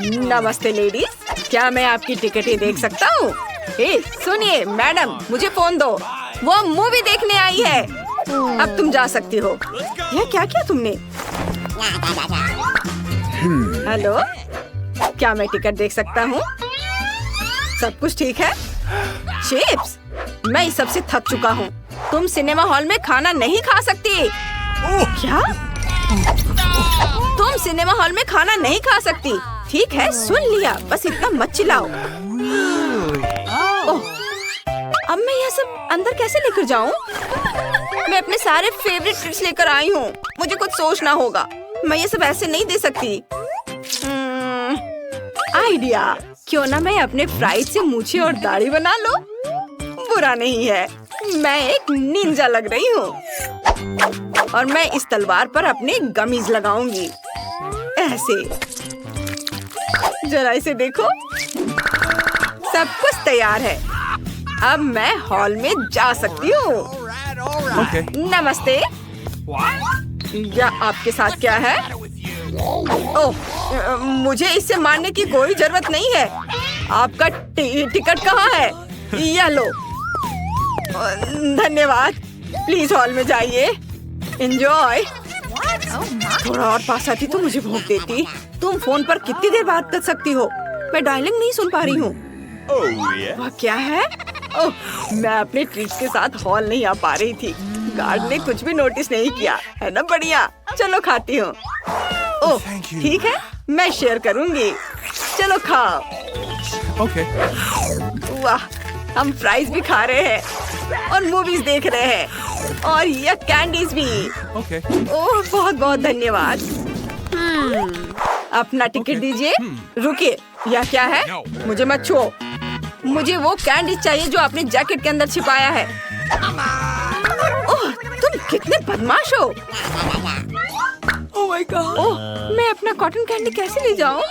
नमस्ते लेडीज, क्या मैं आपकी टिकटें देख सकता हूँ? सुनिए मैडम, मुझे फोन दो, वो मूवी देखने आई है। अब तुम जा सकती हो। यह क्या किया तुमने? हेलो, क्या मैं टिकट देख सकता हूँ? सब कुछ ठीक है? चिप्स, मैं इस सबसे थक चुका हूँ। तुम सिनेमा हॉल में खाना नहीं खा सकती। क्या? तुम सिनेमा हॉल में खाना नहीं खा सकती। ठीक है, सुन लिया, बस इतना मत चिल्लाओ। ओह, अब मैं यह सब अंदर कैसे लेकर जाऊँ? मैं अपने सारे फेवरेट ट्रीट्स लेकर आई हूँ। मुझे कुछ सोचना होगा। मैं ये सब ऐसे नहीं दे सकती। आइडिया, क्यों ना मैं अपने फ्राइज से मूछें और दाढ़ी बना लो। बुरा नहीं है, मैं एक निंजा लग रही हूँ। और मैं इस तलवार पर अपने गमीज लगाऊंगी, ऐसे। जरा इसे देखो, सब कुछ तैयार है। अब मैं हॉल में जा सकती हूँ। नमस्ते। या आपके साथ क्या है? ओह, मुझे इससे मारने की कोई जरूरत नहीं है। आपका टिकट कहाँ है? यह लो। धन्यवाद। प्लीज हॉल में जाइए। एंजॉय। थोड़ा और पास आती तो मुझे भूख देती। तुम फोन पर कितनी देर बात कर सकती हो? मैं डायलिंग नहीं सुन पा रही हूँ। वह क्या है? ओह, मैं अपने ट्रीट्स के साथ हॉल नहीं आ पा रही थी। गार्ड ने कुछ भी नोटिस नहीं किया, है ना? बढ़िया, चलो खाती हूँ। ओह, ठीक है, मैं शेयर करूँगी। चलो खाओ। वाह, हम फ्राइज भी खा रहे हैं और मूवीज देख रहे हैं और यह कैंडीज भी। ओह, बहुत बहुत धन्यवाद। अपना टिकट दीजिए। रुकिए, यह क्या है? मुझे मत छुओ। मुझे वो कैंडी चाहिए जो आपने जैकेट के अंदर छिपाया है। ओह, तुम कितने बदमाश हो। Oh my God. ओह, मैं अपना कॉटन कैंडी कैसे ले जाऊं?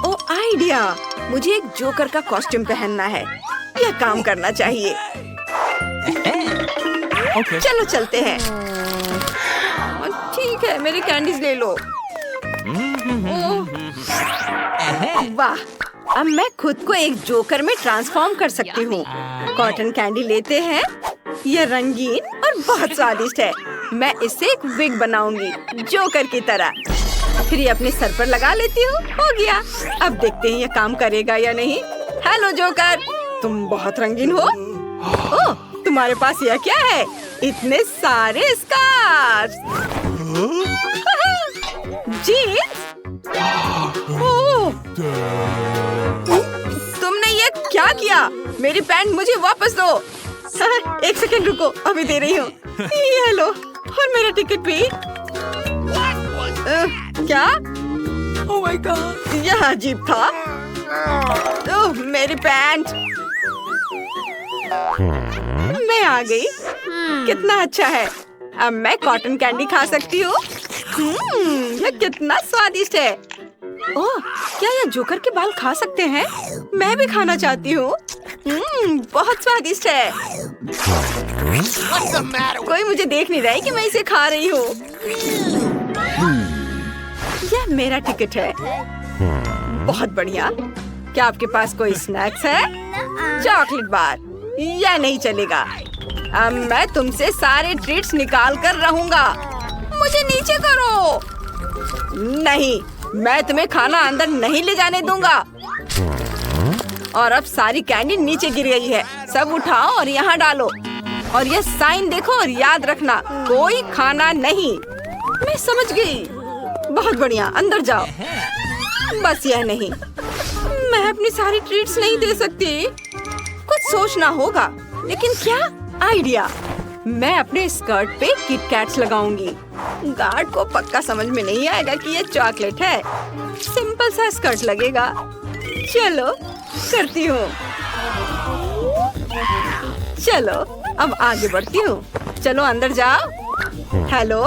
ओह, आइडिया, मुझे एक जोकर का कॉस्ट्यूम पहनना है। यह काम करना चाहिए। चलो चलते हैं। ठीक है, मेरी कैंडीज ले लो। वाह, अब मैं खुद को एक जोकर में ट्रांसफॉर्म कर सकती हूँ। कॉटन कैंडी लेते हैं। यह रंगीन और बहुत स्वादिष्ट है। मैं इससे एक विग बनाऊंगी, जोकर की तरह। फिर ये अपने सर पर लगा लेती हूँ। हो गया। अब देखते हैं ये काम करेगा या नहीं। हेलो जोकर, तुम बहुत रंगीन हो। ओह, तुम्हारे पास यह क्या है? इतने सारे स्कार्स। जीन्स? ओह, तुमने ये क्या किया? मेरी पैंट मुझे वापस दो। एक सेकंड रुको, अभी दे रही हूँ। ये लो, और मेरा टिकट भी। क्या? ओह माय गॉड, यह अजीब था। ओह, मेरी पैंट। मैं आ गई। कितना अच्छा है। अब मैं कॉटन कैंडी खा सकती हूँ। यह कितना स्वादिष्ट है। ओह, क्या यह जोकर के बाल खा सकते हैं? मैं भी खाना चाहती हूँ। बहुत स्वादिष्ट है। कोई मुझे देख नहीं रहा है कि मैं इसे खा रही हूँ। यह मेरा टिकट है। बहुत बढ़िया। क्या आपके पास कोई स्नैक्स है? Chocolate bar. यह नहीं चलेगा। अब मैं तुमसे सारे ट्रीट्स निकाल कर रहूंगा। मुझे नीचे करो। नहीं, मैं तुम्हें खाना अंदर नहीं ले जाने दूंगा। और अब सारी कैंडी नीचे गिर गई है। सब उठाओ और यहाँ डालो। और यह साइन देखो और याद रखना, कोई खाना नहीं। मैं समझ गई। बहुत बढ़िया, अंदर जाओ। बस यह नहीं, मैं अपनी सारी ट्रीट्स नहीं दे सकती। कुछ सोचना होगा, लेकिन क्या? आइडिया, मैं अपने स्कर्ट पे किट कैट्स लगाऊंगी। गार्ड को पक्का समझ में नहीं आएगा कि ये चॉकलेट है। सिंपल सा स्कर्ट लगेगा। चलो करती हूँ। चलो अब आगे बढ़ती हूँ। चलो अंदर जाओ। हेलो,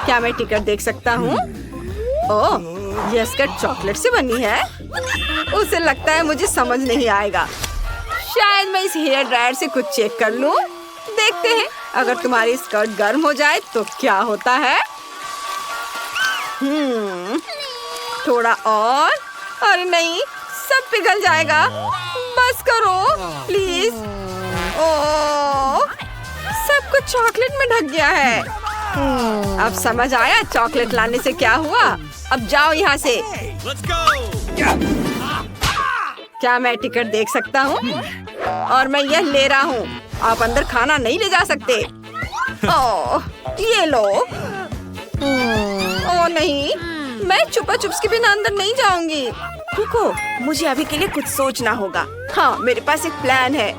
क्या मैं टिकट देख सकता हूँ? ओह, यह स्कर्ट चॉकलेट से बनी है। उसे लगता है मुझे समझ नहीं आएगा। शायद मैं इस हेयर ड्रायर से कुछ चेक कर लूं। देखते हैं, अगर तुम्हारी स्कर्ट गर्म हो जाए तो क्या होता है। थोड़ा और। अरे नहीं, सब पिघल जाएगा। बस करो प्लीज। ओह, सब कुछ चॉकलेट में ढक गया है। अब समझ आया चॉकलेट लाने से क्या हुआ। अब जाओ यहाँ से। क्या मैं टिकट देख सकता हूँ? और मैं यह ले रहा हूँ। आप अंदर खाना नहीं ले जा सकते। ओह, ये लो। ओह नहीं, मैं छुपा चुप्स के बिना अंदर नहीं जाऊंगी। रुको, मुझे अभी के लिए कुछ सोचना होगा। हाँ, मेरे पास एक प्लान है।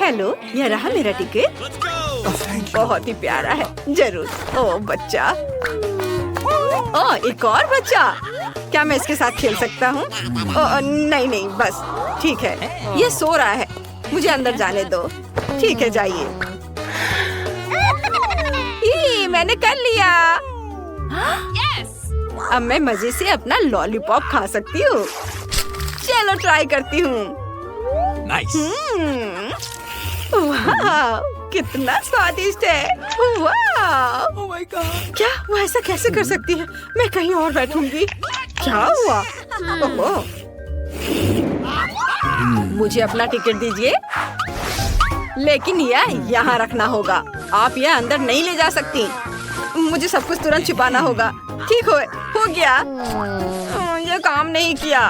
हेलो, यह रहा मेरा टिकट। बहुत ही प्यारा है। जरूर। ओह बच्चा। ओह, एक और बच्चा। क्या मैं इसके साथ खेल सकता हूँ? ओह नहीं नहीं, बस ठीक है। ये सो रहा है, मुझे अंदर जाने दो। ठीक है, जाइए। मैंने कर लिया। अब मैं मजे से अपना लॉलीपॉप खा सकती हूँ। चलो ट्राई करती हूँ। वाह, कितना स्वादिष्ट है। वाह, Oh my God! क्या वो ऐसा कैसे कर सकती है? मैं कहीं और बैठूंगी। क्या हुआ? ओह, मुझे अपना टिकट दीजिए। लेकिन यह यहाँ रखना होगा। आप यह अंदर नहीं ले जा सकती। मुझे सब कुछ तुरंत छिपाना होगा। ठीक हो गया। यह काम नहीं किया।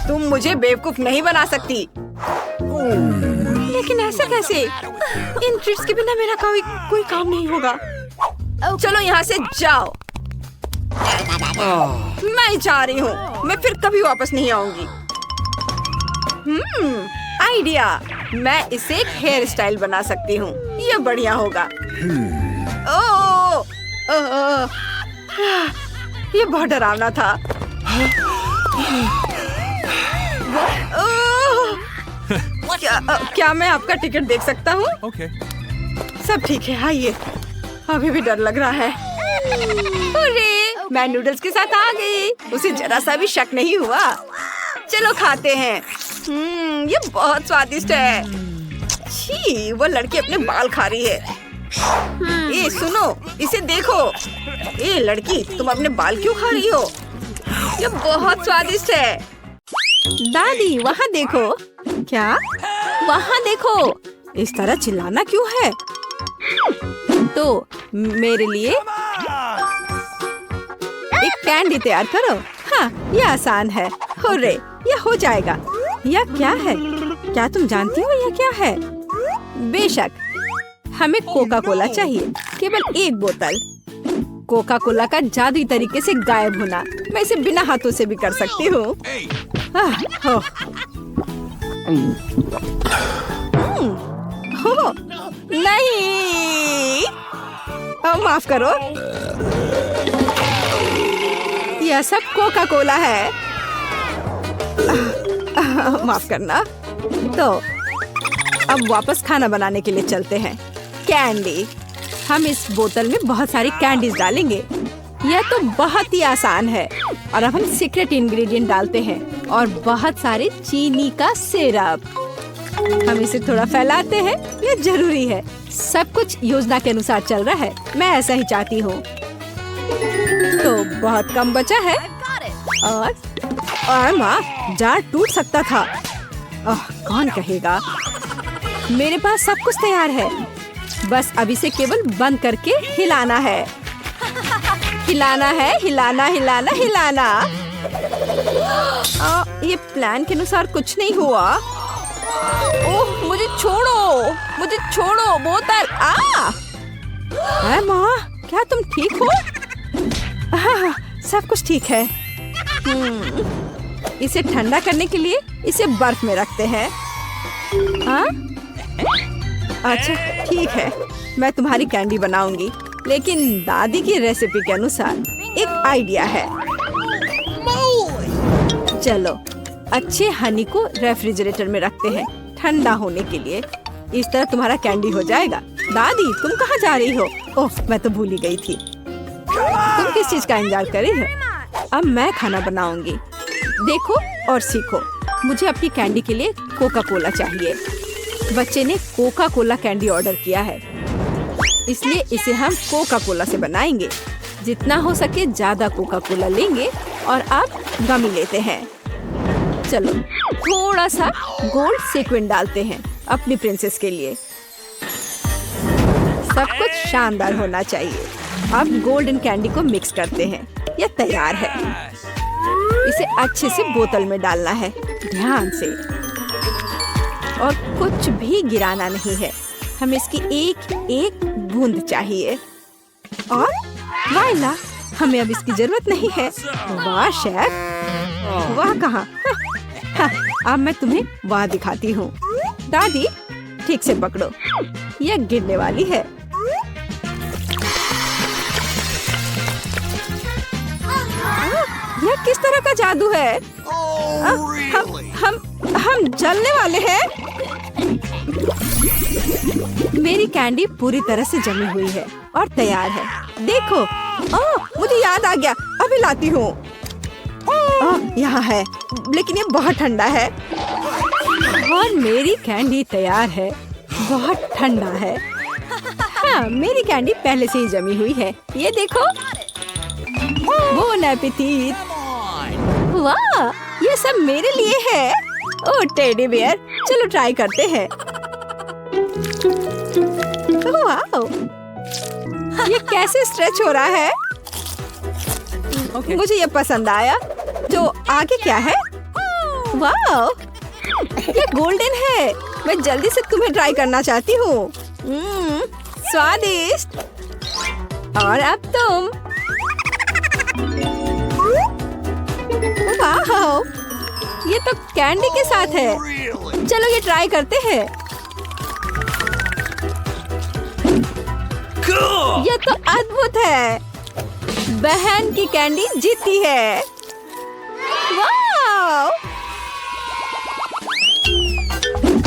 तुम मुझे बेवकूफ नहीं बना सकती। लेकिन ऐसा कैसे? इन ट्रीट्स के बिना मेरा कोई काम नहीं होगा। चलो यहाँ से जाओ। मैं जा रही हूँ। मैं फिर कभी वापस नहीं आऊंगी। आइडिया। मैं इसे एक हेयर स्टाइल बना सकती हूँ। ये बढ़िया होगा। ये बहुत डरावना था। क्या मैं आपका टिकट देख सकता हूँ? Okay. सब ठीक है, आइए। अभी भी डर लग रहा है। अरे, मैं नूडल्स के साथ आ गई। उसे जरा सा भी शक नहीं हुआ। चलो खाते हैं। ये बहुत स्वादिष्ट है। छी, वो लड़की अपने बाल खा रही है। ए सुनो, इसे देखो। ए लड़की, तुम अपने बाल क्यों खा रही हो? ये बहुत स्वादिष्ट है। दादी, वहाँ देखो। क्या? वहाँ देखो। इस तरह चिल्लाना क्यों है? तो मेरे लिए एक कैंडी तैयार करो। हाँ, यह आसान है। हुर्रे, यह हो जाएगा। यह क्या है? क्या तुम जानती हो यह क्या है? बेशक, हमें कोका कोला चाहिए। केवल एक बोतल। कोका कोला का जादुई तरीके से गायब होना। मैं इसे बिना हाथों से भी कर सकती हूँ। नहीं, माफ करो। यह सब कोका कोला है। माफ करना। तो अब वापस खाना बनाने के लिए चलते हैं। कैंडी। हम इस बोतल में बहुत सारी कैंडीज डालेंगे। यह तो बहुत ही आसान है। और अब हम सीक्रेट इंग्रेडिएंट डालते हैं और बहुत सारे चीनी का सिरप। हम इसे थोड़ा फैलाते हैं। यह जरूरी है। सब कुछ योजना के अनुसार चल रहा है। मैं ऐसा ही चाहती हूँ। तो बहुत कम बचा है। और माँ, जार टूट सकता था। कौन कहेगा? मेरे पास सब कुछ तैयार है। बस अब इसे केवल बंद करके हिलाना है। हिलाना है, हिलाना हिलाना हिलाना। ये प्लान के अनुसार कुछ नहीं हुआ। ओह, मुझे छोड़ो बोतल। माँ, क्या तुम ठीक हो? सब कुछ ठीक है। इसे ठंडा करने के लिए इसे बर्फ में रखते हैं। अच्छा ठीक है, मैं तुम्हारी कैंडी बनाऊंगी, लेकिन दादी की रेसिपी के अनुसार। एक आइडिया है। चलो, अच्छे हनी को रेफ्रिजरेटर में रखते हैं ठंडा होने के लिए। इस तरह तुम्हारा कैंडी हो जाएगा। दादी, तुम कहाँ जा रही हो? ओह, मैं तो भूल ही गई थी। तुम किस चीज का इंतजार कर रही हो? अब मैं खाना बनाऊंगी। देखो और सीखो। मुझे अपनी कैंडी के लिए कोका कोला चाहिए। बच्चे ने कोका कोला कैंडी ऑर्डर किया है, इसलिए इसे हम कोका कोला से बनाएंगे। जितना हो सके ज्यादा कोका कोला लेंगे और अब गमी लेते हैं। चलो थोड़ा सा गोल्ड सीक्वेंस डालते हैं अपनी प्रिंसेस के लिए। सब कुछ शानदार होना चाहिए। अब गोल्डन कैंडी को मिक्स करते हैं। यह तैयार है। इसे अच्छे से बोतल में डालना है, ध्यान से, और कुछ भी गिराना नहीं है। हमें इसकी एक एक बूंद चाहिए। और वाइला, हमें अब इसकी जरूरत नहीं है। वाह शेफ, वाह कहाँ? अब मैं तुम्हें वाह दिखाती हूँ। दादी ठीक से पकड़ो, यह गिरने वाली है। यह किस तरह का जादू है? हम जलने वाले हैं। मेरी कैंडी पूरी तरह से जमी हुई है और तैयार है। देखो, मुझे याद आ गया, अभी लाती हूँ। यहाँ है, लेकिन ये बहुत ठंडा है। और मेरी कैंडी तैयार है, बहुत ठंडा है। हाँ, मेरी कैंडी पहले से ही जमी हुई है। ये देखो, बोन एपेटिट। वाह, ये सब मेरे लिए है। ओह टेडी बियर, चलो ट्राई करते हैं। वाह, ये कैसे स्ट्रेच हो रहा है? मुझे ये पसंद आया। तो आगे क्या है? वाह, ये गोल्डन है। मैं जल्दी से तुम्हें ट्राई करना चाहती हूँ। स्वादिष्ट। और अब तुम। वाह, ये तो कैंडी के साथ है। चलो ये ट्राई करते हैं। ये तो अद्भुत है। बहन की कैंडी जीती है। वाह!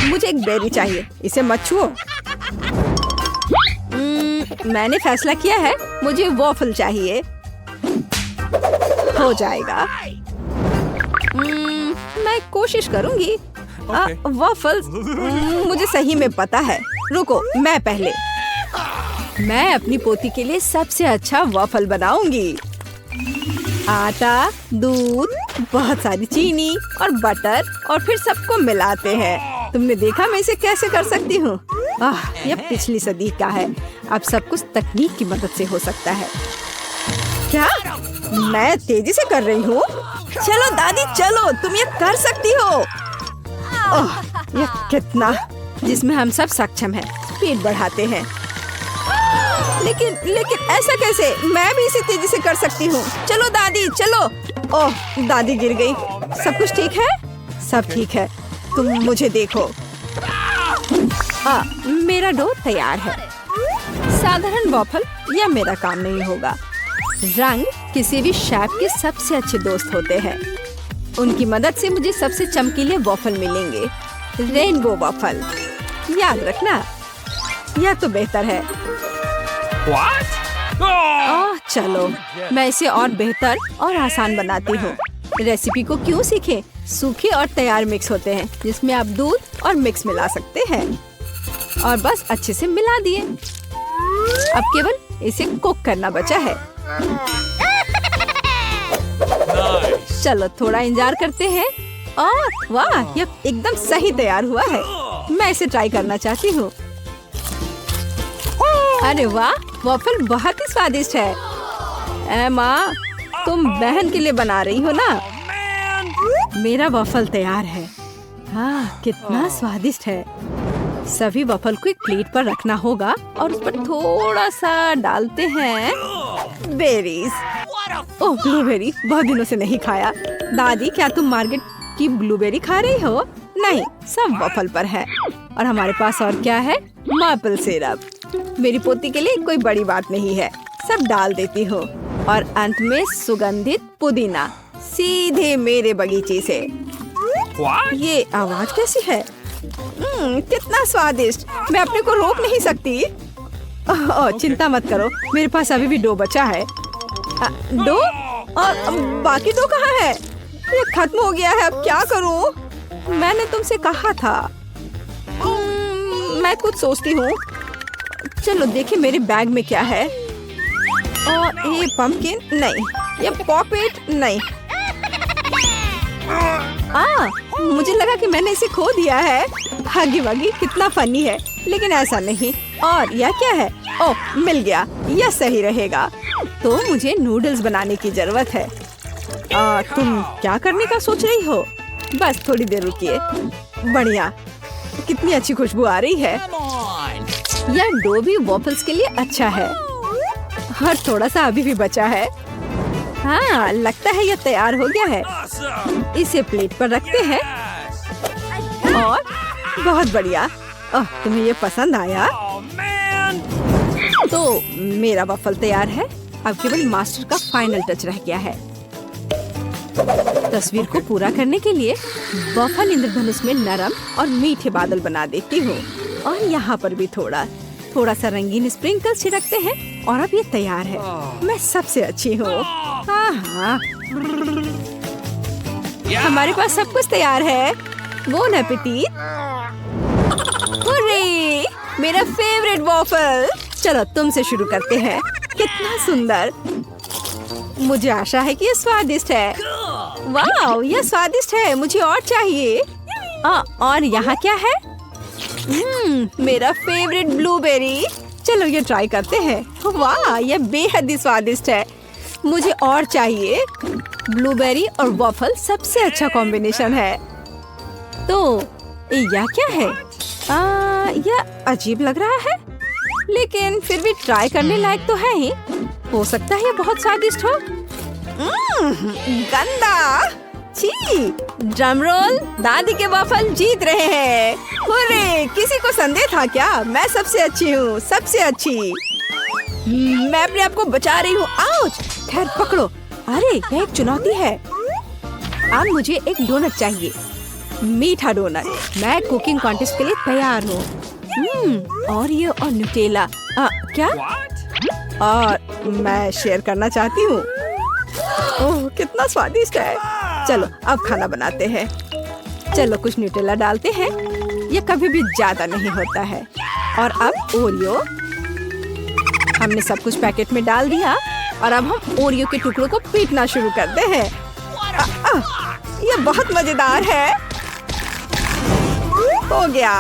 मुझे एक बेरी चाहिए, इसे मत छुओ। मैंने फैसला किया है, मुझे वॉफल चाहिए। हो जाएगा। मैं कोशिश करूंगी। वॉफल्स मुझे सही में पता है। रुको, मैं पहले। मैं अपनी पोती के लिए सबसे अच्छा वॉफल बनाऊंगी। आटा, दूध, बहुत सारी चीनी और बटर, और फिर सबको मिलाते हैं। तुमने देखा मैं इसे कैसे कर सकती हूँ? यह पिछली सदी का है। अब सब कुछ तकनीक की मदद से हो सकता है। क्या मैं तेजी से कर रही हूँ? चलो दादी, चलो, तुम ये कर सकती हो। यह कितना, जिसमें हम सब सक्षम हैं। स्पीड बढ़ाते हैं। लेकिन ऐसा कैसे? मैं भी इसे तेजी से कर सकती हूँ। चलो दादी, चलो। ओह, दादी गिर गई। सब कुछ ठीक है? सब ठीक है। तुम मुझे देखो। मेरा डो तैयार है। साधारण वॉफल यह मेरा काम नहीं होगा। रंग किसी भी शेफ के सबसे अच्छे दोस्त होते हैं। उनकी मदद से मुझे सबसे चमकीले वॉफल मिलेंगे। रेनबो वॉफल, याद रखना। यह तो बेहतर है। चलो, मैं इसे और बेहतर और आसान बनाती हूँ। रेसिपी को क्यों सीखें? सूखे और तैयार मिक्स होते हैं, जिसमें आप दूध और मिक्स मिला सकते हैं। और बस अच्छे से मिला दिए। अब केवल इसे कुक करना बचा है। चलो थोड़ा इंतजार करते हैं। वाह, यह एकदम सही तैयार हुआ है। मैं इसे ट्राई करना चाहती हूँ। अरे वाह, वॉफल बहुत ही स्वादिष्ट है। माँ, तुम बहन के लिए बना रही हो ना? मेरा वॉफल तैयार है। कितना स्वादिष्ट है। सभी वॉफल को एक प्लेट पर रखना होगा और उस पर थोड़ा सा डालते हैं बेरीज। ओह, ब्लूबेरी, बहुत दिनों से नहीं खाया। दादी, क्या तुम मार्केट की ब्लूबेरी खा रही हो? नहीं, सब वॉफल पर है। और हमारे पास और क्या है? Maple syrup. मेरी पोती के लिए कोई बड़ी बात नहीं है, सब डाल देती हूँ। और अंत में सुगंधित पुदीना, सीधे मेरे बगीचे से। ये आवाज कैसी है? कितना स्वादिष्ट। मैं अपने को रोक नहीं सकती। चिंता मत करो, मेरे पास अभी भी डो बचा है। डो? और बाकी डो कहाँ है? ये खत्म हो गया है। अब क्या करूँ? मैंने तुमसे कहा था। मैं कुछ सोचती हूँ। चलो देखें मेरे बैग में क्या है। ये पंपकिन नहीं, ये पॉकेट नहीं। मुझे लगा कि मैंने इसे खो दिया है। हगी वगी कितना फनी है, लेकिन ऐसा नहीं। और यह क्या है? ओह, मिल गया। यह सही रहेगा। तो मुझे नूडल्स बनाने की जरूरत है। तुम क्या करने का सोच रही हो? बस थोड़ी देर रुकिए। बढ़िया, कितनी अच्छी खुशबू आ रही है। यह डो भी वॉफल्स के लिए अच्छा है। और थोड़ा सा अभी भी बचा है। हाँ, लगता है यह तैयार हो गया है। इसे प्लेट पर रखते हैं। और बहुत बढ़िया। तुम्हें ये पसंद आया? तो मेरा वॉफल तैयार है। अब केवल मास्टर का फाइनल टच रह गया है। तस्वीर को पूरा करने के लिए वॉफल इंद्रधनुष में नरम और मीठे बादल बना देती हूँ। और यहाँ पर भी थोड़ा सा रंगीन स्प्रिंकल छिड़कते हैं। और अब ये तैयार है। मैं सबसे अच्छी हूँ। हाँ, हमारे पास सब कुछ तैयार है। Bone appétit. हुर्रे, मेरा फेवरेट वॉफल। चलो तुमसे शुरू करते हैं। कितना सुंदर। मुझे आशा है कि ये स्वादिष्ट है। वाह, यह स्वादिष्ट है। मुझे और चाहिए। और यहाँ क्या है? मेरा फेवरेट ब्लूबेरी। चलो ये ट्राई करते हैं। वाह, यह बेहद ही स्वादिष्ट है। मुझे और चाहिए। ब्लूबेरी और वॉफल सबसे अच्छा कॉम्बिनेशन है। तो यह क्या है? यह अजीब लग रहा है, लेकिन फिर भी ट्राई करने लायक तो है ही। हो सकता है ये बहुत स्वादिष्ट हो। गंदा। छी। Drum roll. दादी के वॉफल जीत रहे हैं। हुर्रे, किसी को संदेह था क्या? मैं सबसे अच्छी हूँ, सबसे अच्छी। मैं अपने आप को बचा रही हूँ। आउच! खैर पकड़ो। अरे, यह एक चुनौती है। अब मुझे एक डोनट चाहिए। मीठा डोनट। मैं कुकिंग कॉन्टेस्ट के लिए तैयार हूँ। और ये और न्यूटेला। क्या? और मैं शेयर करना चाहती हूँ। ओह, कितना स्वादिष्ट है। चलो अब खाना बनाते हैं। चलो कुछ न्यूटेला डालते हैं। ये कभी भी ज्यादा नहीं होता है। और अब ओरियो। हमने सब कुछ पैकेट में डाल दिया। और अब हम ओरियो के टुकड़ों को पीटना शुरू करते हैं। ये बहुत मजेदार है। हो गया।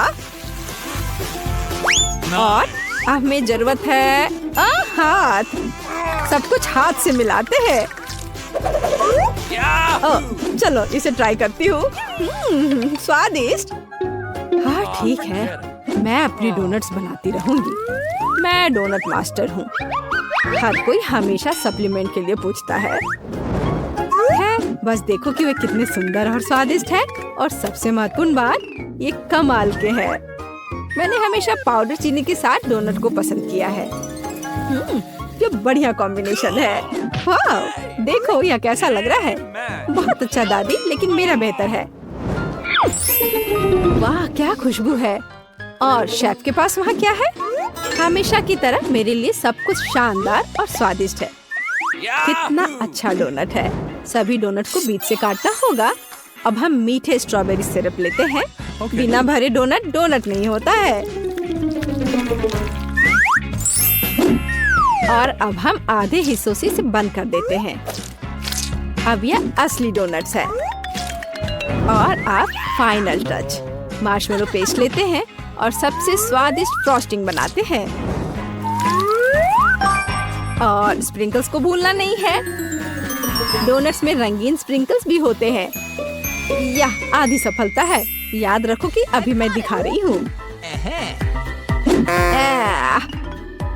और अब हमें जरूरत है हाथ। सब कुछ हाथ से मिलाते हैं। चलो इसे ट्राई करती हूँ। स्वादिष्ट। हाँ ठीक है, मैं अपनी डोनट्स बनाती रहूंगी। मैं डोनट मास्टर हूँ। हर कोई हमेशा सप्लीमेंट के लिए पूछता है। बस देखो कि वे कितने सुंदर और स्वादिष्ट है। और सबसे महत्वपूर्ण बात, ये कमाल के हैं। मैंने हमेशा पाउडर चीनी के साथ डोनट को पसंद किया है। ये बढ़िया कॉम्बिनेशन है। वाह, देखो यह कैसा लग रहा है। बहुत अच्छा दादी, लेकिन मेरा बेहतर है। वाह, क्या खुशबू है। और शेफ के पास वहाँ क्या है? हमेशा की तरह मेरे लिए सब कुछ शानदार और स्वादिष्ट है। कितना अच्छा डोनट है। सभी डोनट को बीच से काटना होगा। अब हम मीठे स्ट्रॉबेरी सिरप लेते हैं। बिना भरे डोनट डोनट नहीं होता है। और अब हम आधे हिस्सों से इसे बंद कर देते हैं। अब यह असली डोनट्स है। और अब फाइनल टच, मार्शमेलो पेस्ट लेते हैं और सबसे स्वादिष्ट फ्रॉस्टिंग बनाते हैं। और स्प्रिंकल्स को भूलना नहीं है। डोनट्स में रंगीन स्प्रिंकल्स भी होते हैं। यह आधी सफलता है। याद रखो कि अभी मैं दिखा रही हूँ।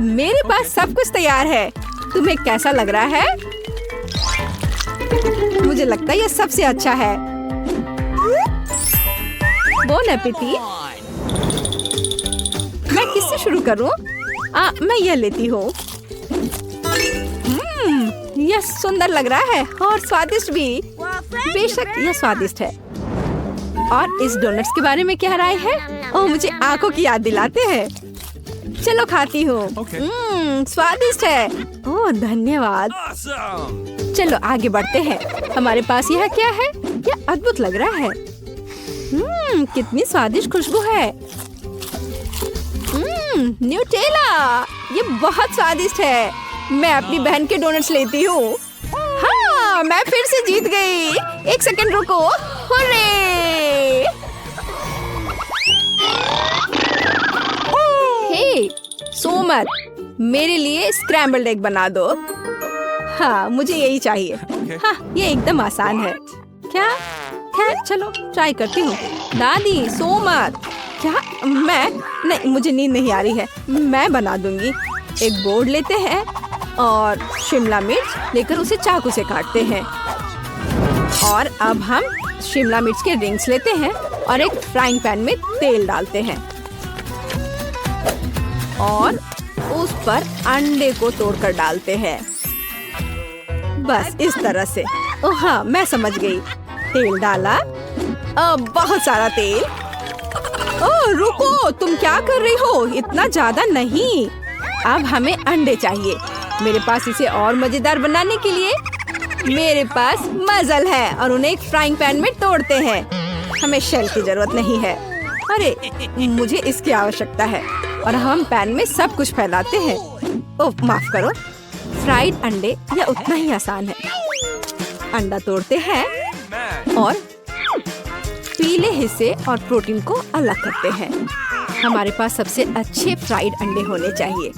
मेरे पास सब कुछ तैयार है। तुम्हें कैसा लग रहा है? मुझे लगता है यह सबसे अच्छा है। Bone appétit. मैं किससे शुरू करूं? मैं यह लेती हूँ। यह सुंदर लग रहा है और स्वादिष्ट भी। बेशक यह स्वादिष्ट है। और इस डोनट्स के बारे में क्या राय है? ओह, मुझे आंखों की याद दिलाते हैं। चलो खाती हूँ। स्वादिष्ट है। ओह धन्यवाद। चलो आगे बढ़ते हैं। हमारे पास यह क्या है? यह अद्भुत लग रहा है। कितनी स्वादिष्ट खुशबू है। न्यूटेला, ये बहुत स्वादिष्ट है। मैं अपनी बहन के डोनट्स लेती हूँ। हाँ, मैं फिर से जीत गई। एक सेकंड रुको। हुर्रे! मत, मेरे लिए स्क्रैम्बल्ड एग बना दो। हाँ, मुझे यही चाहिए। हाँ, ये एकदम आसान है। क्या? खैर चलो ट्राई करती हूँ। दादी सो मत। क्या? मैं नहीं, मुझे नींद नहीं आ रही है। मैं बना दूंगी। एक बोर्ड लेते हैं और शिमला मिर्च लेकर उसे चाकू से काटते हैं। और अब हम शिमला मिर्च के रिंग्स लेते हैं और एक फ्राइंग पैन में तेल डालते हैं और उस पर अंडे को तोड़कर डालते हैं। बस इस तरह से। ओह हाँ, मैं समझ गई। तेल डाला, बहुत सारा तेल। ओह रुको, तुम क्या कर रही हो? इतना ज्यादा नहीं। अब हमें अंडे चाहिए। मेरे पास इसे और मजेदार बनाने के लिए मेरे पास मजल है और उन्हें एक फ्राइंग पैन में तोड़ते हैं। हमें शेल की जरूरत नहीं है। अरे मुझे इसकी आवश्यकता है। और हम पैन में सब कुछ फैलाते हैं। ओह माफ करो। फ्राइड अंडे यह उतना ही आसान है। अंडा तोड़ते हैं और पीले हिस्से और प्रोटीन को अलग करते हैं। हमारे पास सबसे अच्छे फ्राइड अंडे होने चाहिए।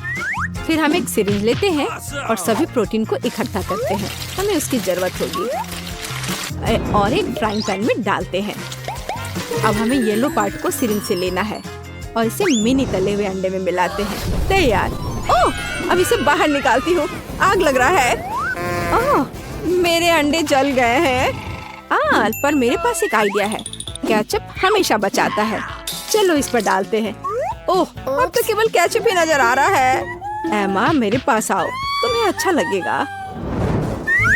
फिर हम एक सिरिंज लेते हैं और सभी प्रोटीन को इकट्ठा करते हैं। हमें उसकी जरूरत होगी और एक फ्राइंग पैन में डालते हैं। अब हमें येलो पार्ट को सिरिंज से लेना है और इसे मिनी तले हुए अंडे में मिलाते हैं। तैयार। ओह, अब इसे बाहर निकालती हूँ। आग लग रहा है। ओह, मेरे अंडे जल गए हैं। पर मेरे पास एक आइडिया है। केचप हमेशा बचाता है। चलो इस पर डालते हैं। ओह, अब तो केवल केचप ही नजर आ रहा है। एमा, मेरे पास आओ, तुम्हें अच्छा लगेगा।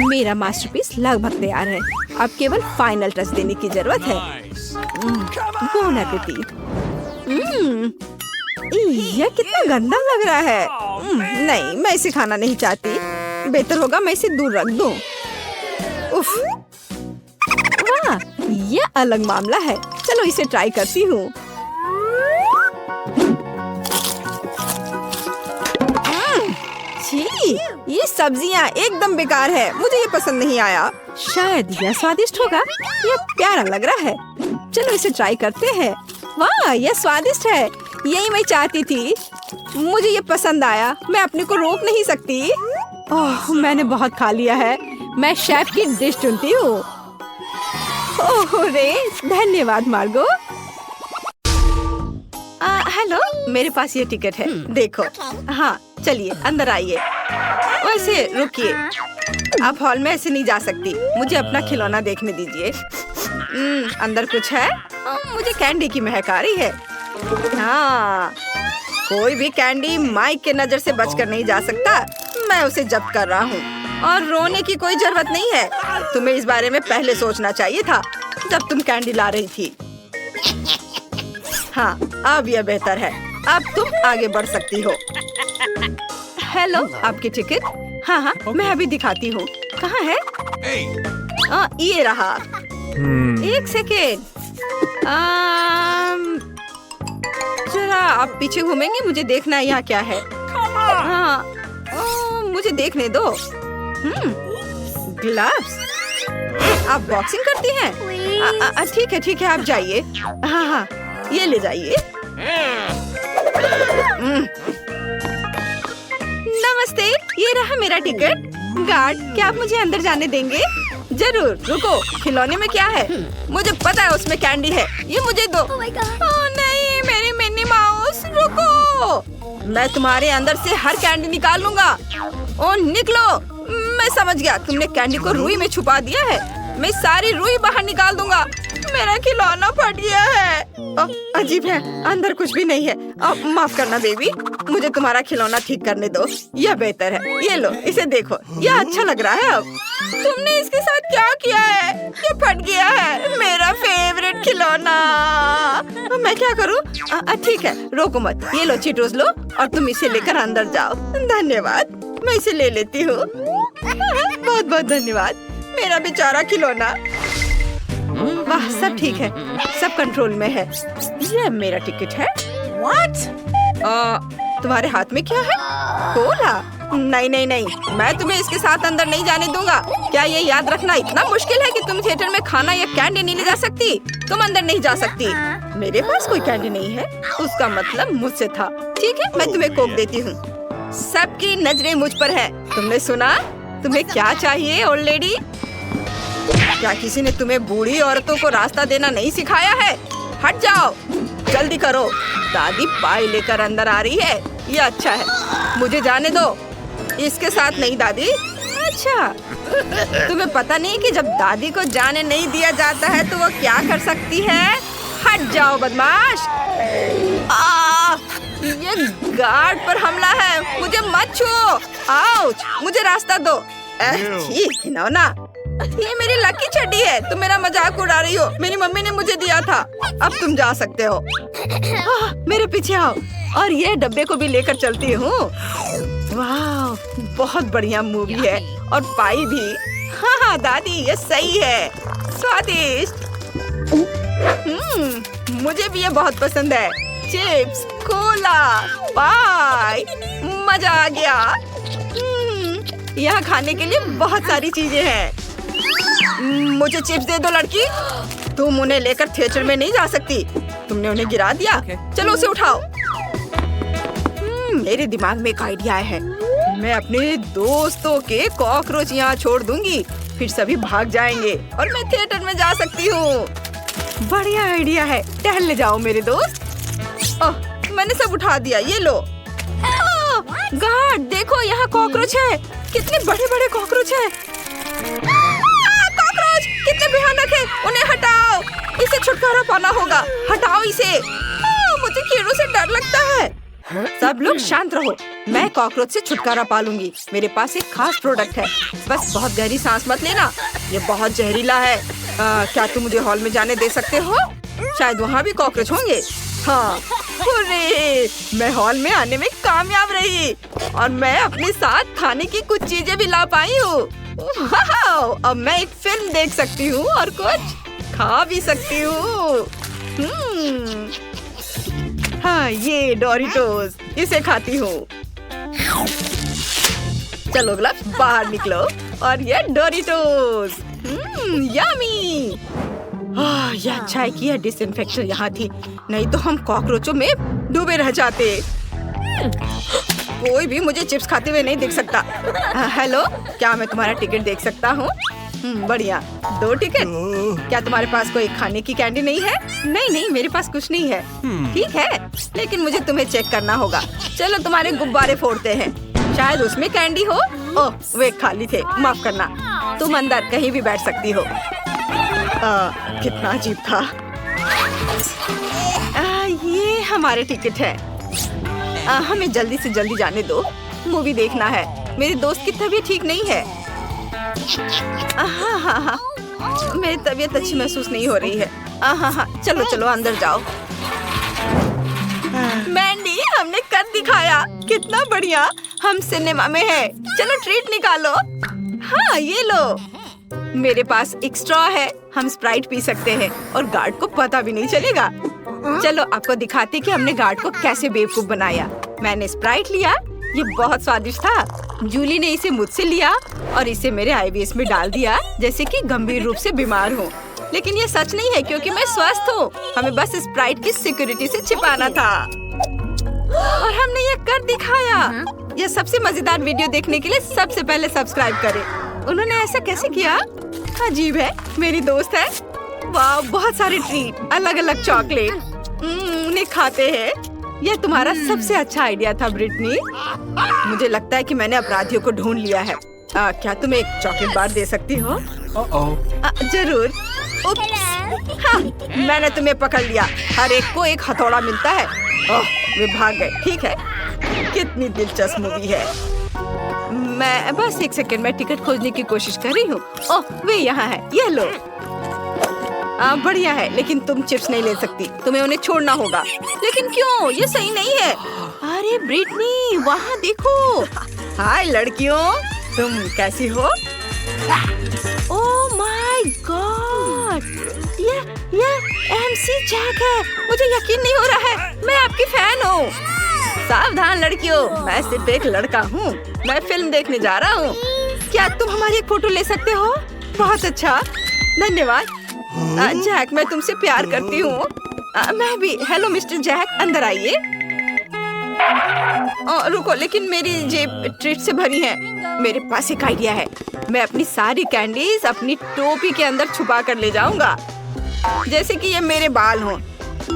मेरा मास्टरपीस लगभग तैयार है। अब केवल फाइनल टच देने की जरूरत है। Bone appétit. यह कितना गंदा लग रहा है। नहीं, मैं इसे खाना नहीं चाहती। बेहतर होगा मैं इसे दूर रख दूं। उफ, वाह, यह अलग मामला है। चलो इसे ट्राई करती हूँ। ये सब्जियाँ एकदम बेकार है। मुझे ये पसंद नहीं आया। शायद यह स्वादिष्ट होगा। यह प्यारा लग रहा है। चलो इसे ट्राई करते हैं। वाह, यह स्वादिष्ट है। यही मैं चाहती थी। मुझे ये पसंद आया। मैं अपने को रोक नहीं सकती। ओह, मैंने बहुत खा लिया है। मैं शेफ की डिश चुनती हूँ। ओह रे, धन्यवाद मार्गो। हेलो, मेरे पास ये टिकट है। देखो। हाँ, चलिए अंदर आइए। वैसे रुकिए, आप हॉल में ऐसे नहीं जा सकती। मुझे अपना खिलौना देखने दीजिए। अंदर कुछ है। मुझे कैंडी की महक आ रही है। हाँ, कोई भी कैंडी माइक के नजर से बचकर नहीं जा सकता। मैं उसे जब्त कर रहा हूँ और रोने की कोई जरूरत नहीं है। तुम्हें इस बारे में पहले सोचना चाहिए था जब तुम कैंडी ला रही थी। हाँ, अब यह बेहतर है। अब तुम आगे बढ़ सकती हो। हेलो, आपकी टिकट। हाँ हाँ, मैं अभी दिखाती हूँ। कहाँ है? ये रहा। एक सेकेंड। जरा आप पीछे घूमेंगे? मुझे देखना है यहाँ क्या है। हाँ, मुझे देखने दो। ग्लव्स। आप बॉक्सिंग करती हैं? ठीक है ठीक है, आप जाइए। हाँ हाँ, ये ले जाइए। नमस्ते, ये रहा मेरा टिकट। गार्ड, क्या आप मुझे अंदर जाने देंगे? जरूर। रुको, खिलौने में क्या है? मुझे पता है उसमें कैंडी है। ये मुझे दो। ओह नहीं, मेरी मिनी माउस। रुको, मैं तुम्हारे अंदर से हर कैंडी निकाल लूंगा। ओह निकलो। मैं समझ गया, तुमने कैंडी को रुई में छुपा दिया है। मैं सारी रुई बाहर निकाल दूंगा। मेरा खिलौना फट गया है। अजीब है, अंदर कुछ भी नहीं है। माफ करना बेबी, मुझे तुम्हारा खिलौना ठीक करने दो। यह बेहतर है। ये लो, इसे देखो। यह अच्छा लग रहा है। अब तुमने इसके साथ क्या किया है? ये फट गया है, मेरा फेवरेट खिलौना। मैं क्या करूँ? ठीक है, रोको मत। ये लो चीटोस लो और तुम इसे लेकर अंदर जाओ। धन्यवाद, मैं इसे ले लेती हूँ। बहुत बहुत धन्यवाद, मेरा बेचारा खिलौना। वाह, सब ठीक है, सब कंट्रोल में है। ये मेरा टिकट है। What? तुम्हारे हाथ में क्या है? कोला। नहीं नहीं नहीं, मैं तुम्हें इसके साथ अंदर नहीं जाने दूंगा। क्या ये याद रखना इतना मुश्किल है कि तुम थिएटर में खाना या कैंडी नहीं ले जा सकती? तुम अंदर नहीं जा सकती। मेरे पास कोई कैंडी नहीं है, उसका मतलब मुझसे था। ठीक है, मैं तुम्हें कोक देती हूँ। सबकी नजरें मुझ पर है। तुमने सुना? तुम्हें क्या चाहिए ओल्ड लेडी? क्या किसी ने तुम्हें बूढ़ी औरतों को रास्ता देना नहीं सिखाया है? हट जाओ, जल्दी करो। दादी पाई लेकर अंदर आ रही है। ये अच्छा है, मुझे जाने दो। इसके साथ नहीं दादी। अच्छा, तुम्हें पता नहीं कि जब दादी को जाने नहीं दिया जाता है तो वो क्या कर सकती है? हट जाओ बदमाश। ये गार्ड पर हमला है, मुझे मत छुओ। आउच, मुझे रास्ता दो। ठीक है ना, ये मेरी लकी चड्डी है। तुम मेरा मजाक उड़ा रही हो। मेरी मम्मी ने मुझे दिया था। अब तुम जा सकते हो। मेरे पीछे आओ और ये डब्बे को भी लेकर चलती हूँ। वाह, बहुत बढ़िया मूवी है और पाई भी। हाँ दादी, ये सही है, स्वादिष्ट। मुझे भी ये बहुत पसंद है। चिप्स, कोला, पाई, मजा आ गया। यहाँ खाने के लिए बहुत सारी चीजें हैं। मुझे चिप्स दे दो लड़की। तुम उन्हें लेकर थिएटर में नहीं जा सकती। तुमने उन्हें गिरा दिया। चलो उसे उठाओ। मेरे दिमाग में एक आइडिया है। मैं अपने दोस्तों के कॉकरोच यहाँ छोड़ दूंगी, फिर सभी भाग जाएंगे और मैं थिएटर में जा सकती हूँ। बढ़िया आइडिया है। टहलने जाओ मेरे दोस्त। ओह, मैंने सब उठा दिया। ये लो। गार्ड, देखो यहाँ कॉकरोच है। कितने बड़े बड़े कॉकरोच है। कॉकरोच कितने भयानक है। उन्हें हटाओ, इसे छुटकारा पाना होगा। हटाओ इसे। मुझे कीड़ों से डर लगता है। सब लोग शांत रहो, मैं कॉकरोच से छुटकारा पालूंगी। मेरे पास एक खास प्रोडक्ट है। बस बहुत गहरी सांस मत लेना, ये बहुत जहरीला है। क्या तुम मुझे हॉल में जाने दे सकते हो? शायद वहाँ भी कॉकरोच होंगे। हाँ, मैं हॉल में आने में कामयाब रही और मैं अपने साथ खाने की कुछ चीजें भी ला पाई हूँ। अब मैं एक फिल्म देख सकती हूँ और कुछ खा भी सकती हूँ। हाँ, ये डोरिटोस, इसे खाती हूँ। चलो ग्लव्स, बाहर निकलो और ये डोरिटोस। यम्मी। यह अच्छा है कि यह डिसइंफेक्शन यहाँ थी, नहीं तो हम कॉकरोचों में डूबे रह जाते। कोई भी मुझे चिप्स खाते हुए नहीं देख सकता। हेलो, क्या मैं तुम्हारा टिकट देख सकता हूँ? बढ़िया, 2 टिकट। क्या तुम्हारे पास कोई खाने की कैंडी नहीं है? नहीं नहीं, मेरे पास कुछ नहीं है। ठीक है, लेकिन मुझे तुम्हें चेक करना होगा। चलो तुम्हारे गुब्बारे फोड़ते हैं, शायद उसमें कैंडी हो। ओह, वे खाली थे, माफ करना। तुम अंदर कहीं भी बैठ सकती हो। कितना अजीब था। ये हमारे टिकट है। हमें जल्दी से जल्दी जाने दो, मूवी देखना है। मेरे दोस्त की तबीयत ठीक नहीं है। हाँ, मेरी तबीयत अच्छी महसूस नहीं हो रही है। हाँ, चलो चलो अंदर जाओ। मैंडी, हमने कर दिखाया। कितना बढ़िया, हम सिनेमा में हैं। चलो ट्रीट निकालो। हाँ, ये लो। मेरे पास एक स्ट्रॉ है, हम स्प्राइट पी सकते हैं और गार्ड को पता भी नहीं चलेगा। चलो आपको दिखाते कि हमने गार्ड को कैसे बेवकूफ बनाया। मैंने स्प्राइट लिया, ये बहुत स्वादिष्ट था। जूली ने इसे मुझसे लिया और इसे मेरे आईवीएस में डाल दिया, जैसे कि गंभीर रूप से बीमार हूँ। लेकिन ये सच नहीं है क्योंकि मैं स्वस्थ हूँ। हमें बस स्प्राइट की सिक्योरिटी से छिपाना था और हमने ये कर दिखाया। यह सबसे मजेदार वीडियो देखने के लिए सबसे पहले सब्सक्राइब करें। उन्होंने ऐसा कैसे किया? अजीब है, मेरी दोस्त है। वाह, बहुत सारे ट्रीट, अलग अलग चॉकलेट। उन्हें खाते हैं। यह तुम्हारा सबसे अच्छा आइडिया था ब्रिटनी। मुझे लगता है कि मैंने अपराधियों को ढूंढ लिया है। क्या तुम एक चॉकलेट बार दे सकती हो? जरूर। हाँ, मैंने तुम्हें पकड़ लिया। हर एक को एक हथौड़ा मिलता है। ओह, वे भाग गए। ठीक है, कितनी दिलचस्प मूवी है। मैं बस 1 सेकंड में टिकट खोजने की कोशिश कर रही हूँ। ओह, वे यहाँ है, ये लो। बढ़िया है, लेकिन तुम चिप्स नहीं ले सकती, तुम्हें उन्हें छोड़ना होगा। लेकिन क्यों? ये सही नहीं है। अरे ब्रिटनी, वहाँ देखो। हाय लड़कियों, तुम कैसी हो? ओह माय गॉड, ये MC जैक है। मुझे यकीन नहीं हो रहा है, मैं आपकी फैन हूँ। सावधान लड़कियों, मैं सिर्फ एक लड़का हूँ, मैं फिल्म देखने जा रहा हूँ। क्या तुम हमारी एक फोटो ले सकते हो? बहुत अच्छा, धन्यवाद। जैक, मैं तुमसे प्यार करती हूँ। मैं भी। हेलो मिस्टर जैक, अंदर आइए। रुको, लेकिन मेरी जेब ट्रीट से भरी है। मेरे पास एक आइडिया है। मैं अपनी सारी कैंडीज अपनी टोपी के अंदर छुपा कर ले जाऊंगा, जैसे कि ये मेरे बाल हों।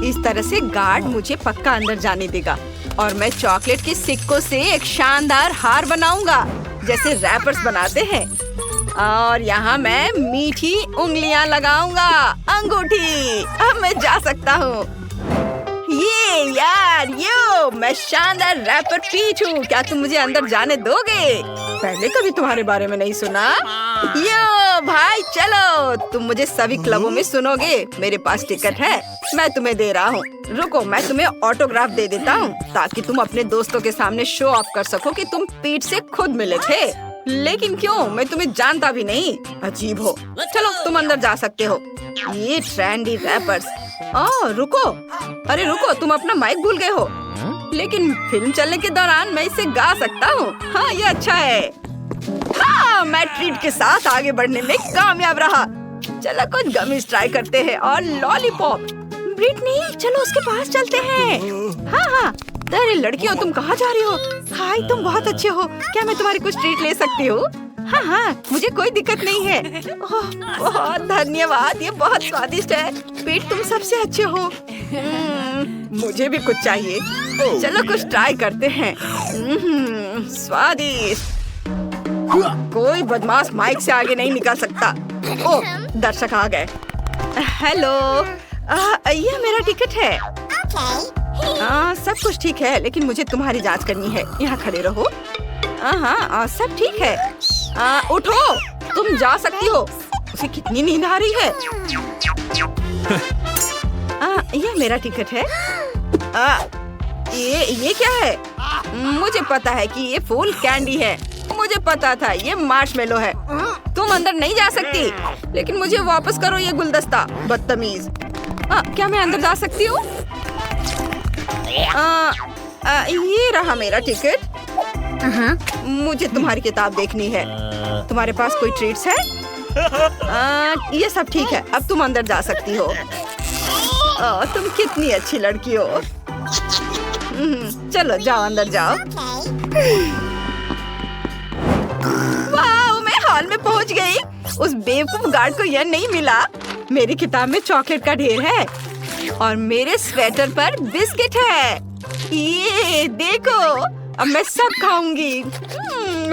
इस तरह से गार्ड मुझे पक्का अंदर जाने देगा और मैं चॉकलेट के सिक्कों से एक शानदार हार बनाऊंगा, जैसे रैपर्स बनाते हैं। और यहाँ मैं मीठी उंगलियां लगाऊंगा, अंगूठी। अब मैं जा सकता हूँ। ये यार, मैं शानदार रैपर पीच हूँ। क्या तुम मुझे अंदर जाने दोगे? पहले कभी तुम्हारे बारे में नहीं सुना। यो भाई, चलो, तुम मुझे सभी क्लबों में सुनोगे। मेरे पास टिकट है, मैं तुम्हें दे रहा हूँ। रुको, मैं तुम्हें ऑटोग्राफ दे देता हूँ ताकि तुम अपने दोस्तों के सामने शो ऑफ कर सको कि तुम पीट से खुद मिले थे। लेकिन क्यों? मैं तुम्हें जानता भी नहीं। अजीब हो। चलो, तुम अंदर जा सकते हो। ये ट्रेंडी रैपर्स। रुको, अरे रुको, तुम अपना माइक भूल गए हो। लेकिन फिल्म चलने के दौरान मैं इसे गा सकता हूँ। हाँ, ये अच्छा है। मैं ट्रीट के साथ आगे बढ़ने में कामयाब रहा। चलो कुछ गमीज ट्राई करते हैं और लॉलीपॉप। ब्रिटनी, चलो उसके पास चलते हैं। हाँ, अरे लड़कियों, तुम कहाँ जा रही हो? हाय, तुम बहुत अच्छे हो। क्या मैं तुम्हारी कुछ ट्रीट ले सकती हूँ? हाँ, मुझे कोई दिक्कत नहीं है। बहुत धन्यवाद, ये बहुत स्वादिष्ट है। पीट, तुम सबसे अच्छे हो। मुझे भी कुछ चाहिए। चलो कुछ ट्राई करते हैं। स्वादिष्ट। कोई बदमाश माइक से आगे नहीं निकल सकता। ओह, दर्शक आ गए। हेलो, ये मेरा टिकट है। सब कुछ ठीक है, लेकिन मुझे तुम्हारी जांच करनी है। यहाँ खड़े रहो। हाँ, सब ठीक है। उठो, तुम जा सकती हो। उसे कितनी नींद आ रही है। ये मेरा टिकट है। ये क्या है? मुझे पता है कि ये फूल कैंडी है। मुझे पता था ये मार्शमेलो है। तुम अंदर नहीं जा सकती। लेकिन मुझे वापस करो ये गुलदस्ता, बदतमीज। क्या मैं अंदर जा सकती हूँ? ये रहा मेरा टिकट। मुझे तुम्हारी किताब देखनी है। तुम्हारे पास कोई ट्रीट्स है? ये सब ठीक है, अब तुम अंदर जा सकती हो। तुम कितनी अच्छी लड़की हो। चलो जाओ, अंदर जाओ। वाह, मैं हॉल में पहुंच गई। उस बेवकूफ गार्ड को यह नहीं मिला। मेरी किताब में चॉकलेट का ढेर है और मेरे स्वेटर पर बिस्किट है। ये देखो, अब मैं सब खाऊंगी।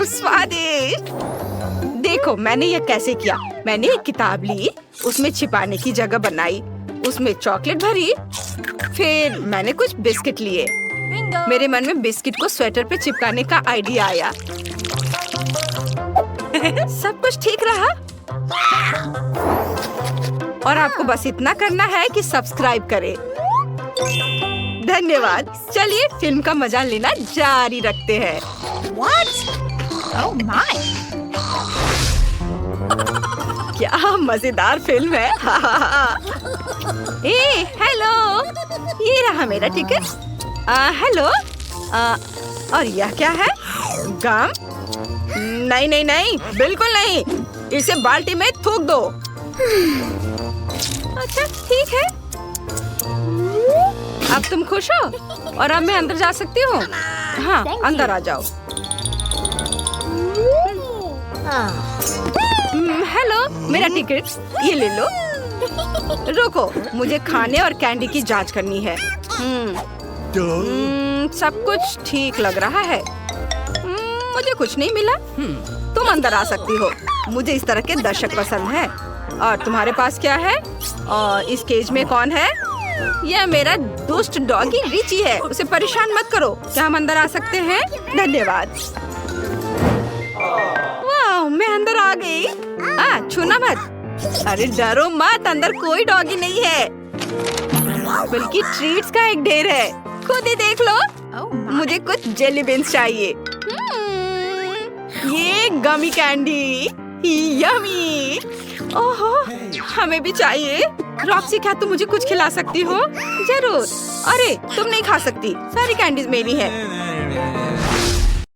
स्वादिष्ट। देखो मैंने ये कैसे किया। मैंने एक किताब ली, उसमें छिपाने की जगह बनाई, उसमें चॉकलेट भरी, फिर मैंने कुछ बिस्किट लिए। मेरे मन में बिस्किट को स्वेटर पे चिपकाने का आइडिया आया। सब कुछ ठीक रहा। और आपको बस इतना करना है कि सब्सक्राइब करें। धन्यवाद। चलिए फिल्म का मजा लेना जारी रखते हैं। Oh my! क्या मजेदार फिल्म है। हेलो, ये रहा मेरा टिकट। हेलो, और यह क्या है? गम? नहीं नहीं नहीं, बिल्कुल नहीं। इसे बाल्टी में थूक दो। अच्छा ठीक है। अब तुम खुश हो और अब मैं अंदर जा सकती हूँ? हाँ, अंदर आ जाओ। हेलो, मेरा टिकट ये ले लो। रुको, मुझे खाने और कैंडी की जांच करनी है। सब कुछ ठीक लग रहा है। मुझे कुछ नहीं मिला। तुम अंदर आ सकती हो। मुझे इस तरह के दर्शक पसंद है। और तुम्हारे पास क्या है? और इस केज में कौन है? यह मेरा दुष्ट डॉगी रिची है। उसे परेशान मत करो। क्या हम अंदर आ सकते हैं? धन्यवाद। वाह, मैं अंदर आ गई। छूना मत। अरे डरो मत, अंदर कोई डॉगी नहीं है, बल्कि ट्रीट्स का एक ढेर है। खुद ही देख लो। मुझे कुछ जेली बीन्स चाहिए। ये गमी कैंडी, यम्मी। ओहो, हमें भी चाहिए। रॉक्सी, क्या तुम मुझे कुछ खिला सकती हो? जरूर। अरे तुम नहीं खा सकती, सारी कैंडीज मेरी हैं।